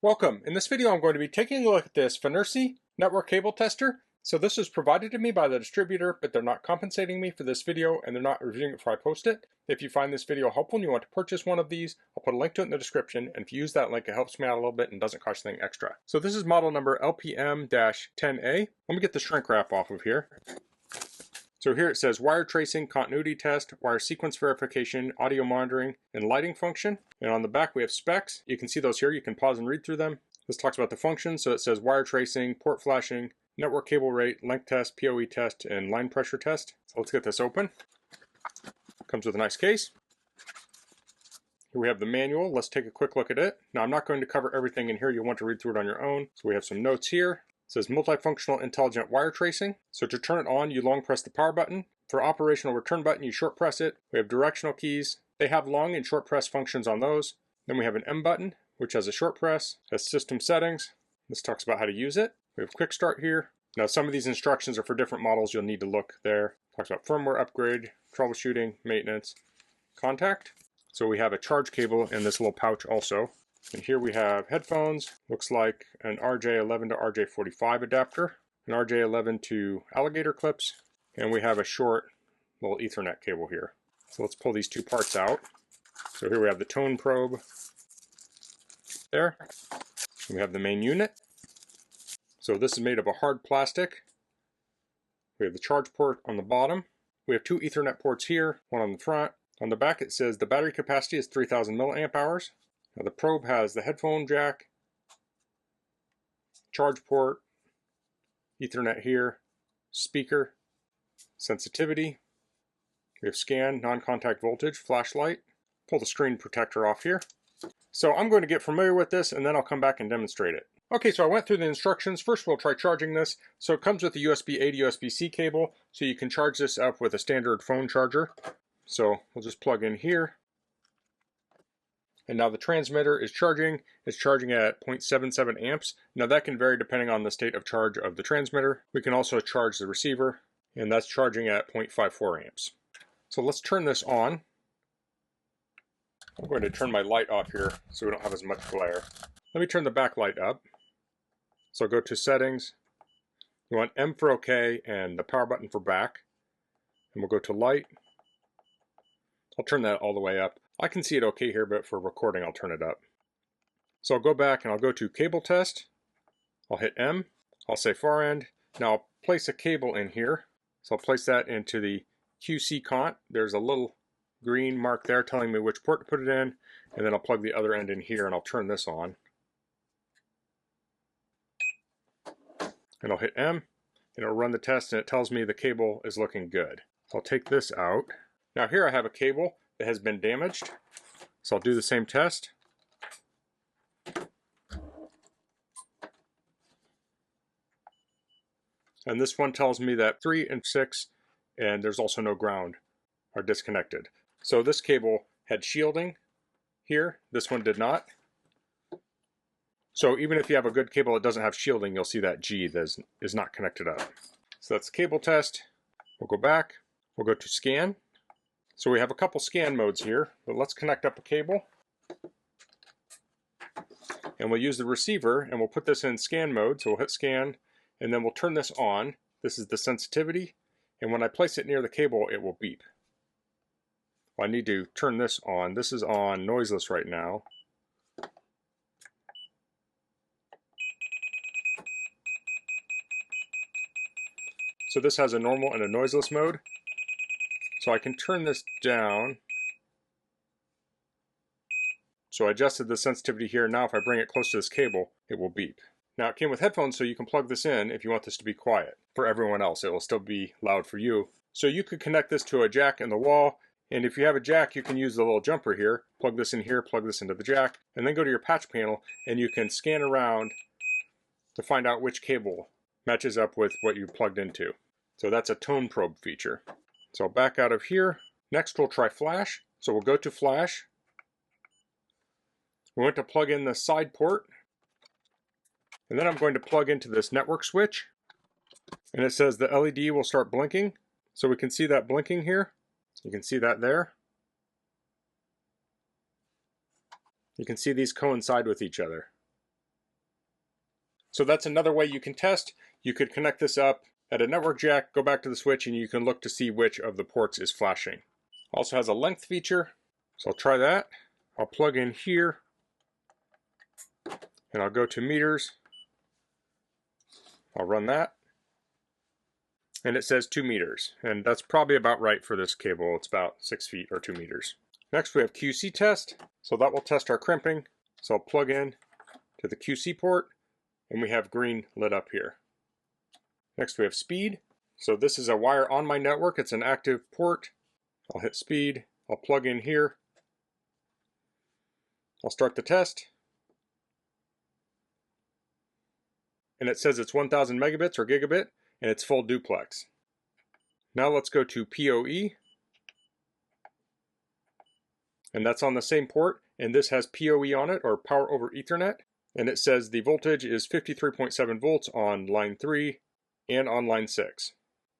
Welcome. In this video I'm going to be taking a look at this FNIRSI network cable tester. So this was provided to me by the distributor, but they're not compensating me for this video and they're not reviewing it before I post it. If you find this video helpful and you want to purchase one of these, I'll put a link to it in the description, and if you use that link it helps me out a little bit and doesn't cost anything extra. So this is model number LPM-10A. Let me get the shrink wrap off of here. So here it says wire tracing, continuity test, wire sequence verification, audio monitoring, and lighting function. And on the back we have specs. You can see those here. You can pause and read through them. This talks about the functions. So it says wire tracing, port flashing, network cable rate, length test, PoE test, and line pressure test. So let's get this open. Comes with a nice case. Here we have the manual. Let's take a quick look at it. Now I'm not going to cover everything in here. You'll want to read through it on your own. So we have some notes here. It says multifunctional intelligent wire tracing. So to turn it on, you long press the power button. For operational return button, you short press it. We have directional keys. They have long and short press functions on those. Then we have an M button, which has a short press. It has system settings. This talks about how to use it. We have quick start here. Now some of these instructions are for different models. You'll need to look there. Talks about firmware upgrade, troubleshooting, maintenance, contact. So we have a charge cable in this little pouch also. And here we have headphones, looks like an RJ11 to RJ45 adapter, an RJ11 to alligator clips, and we have a short little Ethernet cable here. So let's pull these two parts out. So here we have the tone probe there. And we have the main unit. So this is made of a hard plastic. We have the charge port on the bottom. We have two Ethernet ports here, one on the front. On the back it says the battery capacity is 3000 milliamp hours. Now the probe has the headphone jack, charge port, Ethernet here, speaker, sensitivity. We have scan, non-contact voltage, flashlight. Pull the screen protector off here. So I'm going to get familiar with this and then I'll come back and demonstrate it. Okay, so I went through the instructions. First we'll try charging this. So it comes with a USB-A to USB-C cable, so you can charge this up with a standard phone charger. So we'll just plug in here. And now the transmitter is charging. It's charging at 0.77 amps. Now that can vary depending on the state of charge of the transmitter. We can also charge the receiver, and that's charging at 0.54 amps. So let's turn this on. I'm going to turn my light off here so we don't have as much glare. Let me turn the backlight up. So go to settings. You want M for OK and the power button for back. And we'll go to light. I'll turn that all the way up. I can see it okay here, but for recording I'll turn it up. So I'll go back and I'll go to cable test. I'll hit M. I'll say far end. Now I'll place a cable in here. So I'll place that into the QC cont. There's a little green mark there telling me which port to put it in. And then I'll plug the other end in here and I'll turn this on. And I'll hit M. And it'll run the test and it tells me the cable is looking good. So I'll take this out. Now here I have a cable that has been damaged. So I'll do the same test. And this one tells me that 3 and 6, and there's also no ground, are disconnected. So this cable had shielding here. This one did not. So even if you have a good cable that doesn't have shielding, you'll see that G that is not connected up. So that's the cable test. We'll go back. We'll go to scan. So we have a couple scan modes here, but let's connect up a cable. And we'll use the receiver and we'll put this in scan mode. So we'll hit scan and then we'll turn this on. This is the sensitivity. And when I place it near the cable, it will beep. Well, I need to turn this on. This is on noiseless right now. So this has a normal and a noiseless mode. So I can turn this down. So I adjusted the sensitivity here. Now if I bring it close to this cable, it will beep. Now it came with headphones, so you can plug this in if you want this to be quiet. For everyone else, it will still be loud for you. So you could connect this to a jack in the wall. And if you have a jack, you can use the little jumper here. Plug this in here, plug this into the jack, and then go to your patch panel and you can scan around to find out which cable matches up with what you plugged into. So that's a tone probe feature. So I'll back out of here. Next we'll try flash. So we'll go to flash. We want to plug in the side port. And then I'm going to plug into this network switch. And it says the LED will start blinking. So we can see that blinking here. You can see that there. You can see these coincide with each other. So that's another way you can test. You could connect this up at a network jack, go back to the switch, and you can look to see which of the ports is flashing. Also has a length feature, so I'll try that. I'll plug in here, and I'll go to meters. I'll run that, and it says 2 meters, and that's probably about right for this cable. It's about 6 feet or 2 meters. Next we have QC test, so that will test our crimping. So I'll plug in to the QC port, and we have green lit up here. Next we have speed. So this is a wire on my network. It's an active port. I'll hit speed. I'll plug in here. I'll start the test. And it says it's 1000 megabits or gigabit, and it's full duplex. Now let's go to PoE. And that's on the same port, and this has PoE on it, or power over Ethernet. And it says the voltage is 53.7 volts on line 3 and on line 6.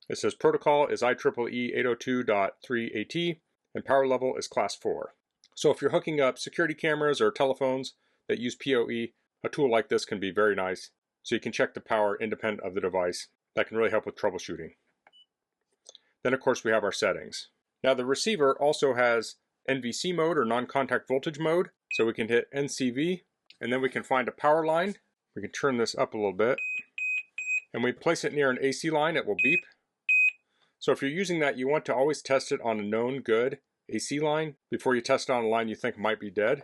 It says protocol is IEEE 802.3AT, and power level is class 4. So if you're hooking up security cameras or telephones that use PoE, a tool like this can be very nice. So you can check the power independent of the device. That can really help with troubleshooting. Then of course we have our settings. Now the receiver also has NVC mode, or non-contact voltage mode. So we can hit NCV, and then we can find a power line. We can turn this up a little bit. And we place it near an AC line, it will beep. So if you're using that, you want to always test it on a known good AC line before you test it on a line you think might be dead.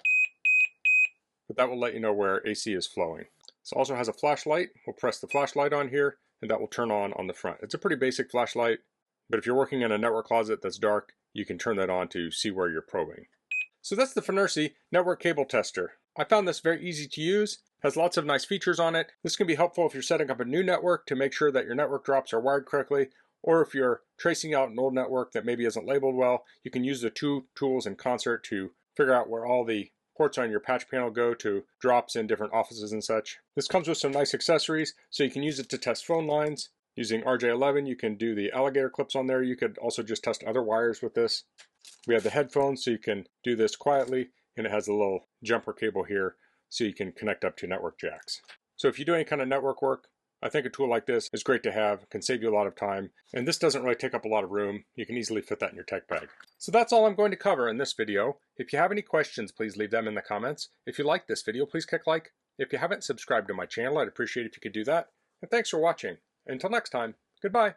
But that will let you know where AC is flowing. This also has a flashlight. We'll press the flashlight on here, and that will turn on the front. It's a pretty basic flashlight, but if you're working in a network closet that's dark, you can turn that on to see where you're probing. So that's the FNIRSI network cable tester. I found this very easy to use, has lots of nice features on it. This can be helpful if you're setting up a new network to make sure that your network drops are wired correctly, or if you're tracing out an old network that maybe isn't labeled well, you can use the two tools in concert to figure out where all the ports on your patch panel go to drops in different offices and such. This comes with some nice accessories, so you can use it to test phone lines. Using RJ11, you can do the alligator clips on there. You could also just test other wires with this. We have the headphones, so you can do this quietly, and it has a little jumper cable here, so you can connect up to network jacks. So if you do any kind of network work, I think a tool like this is great to have, can save you a lot of time, and this doesn't really take up a lot of room. You can easily fit that in your tech bag. So that's all I'm going to cover in this video. If you have any questions, please leave them in the comments. If you like this video, please click like. If you haven't subscribed to my channel, I'd appreciate if you could do that. And thanks for watching. Until next time, goodbye.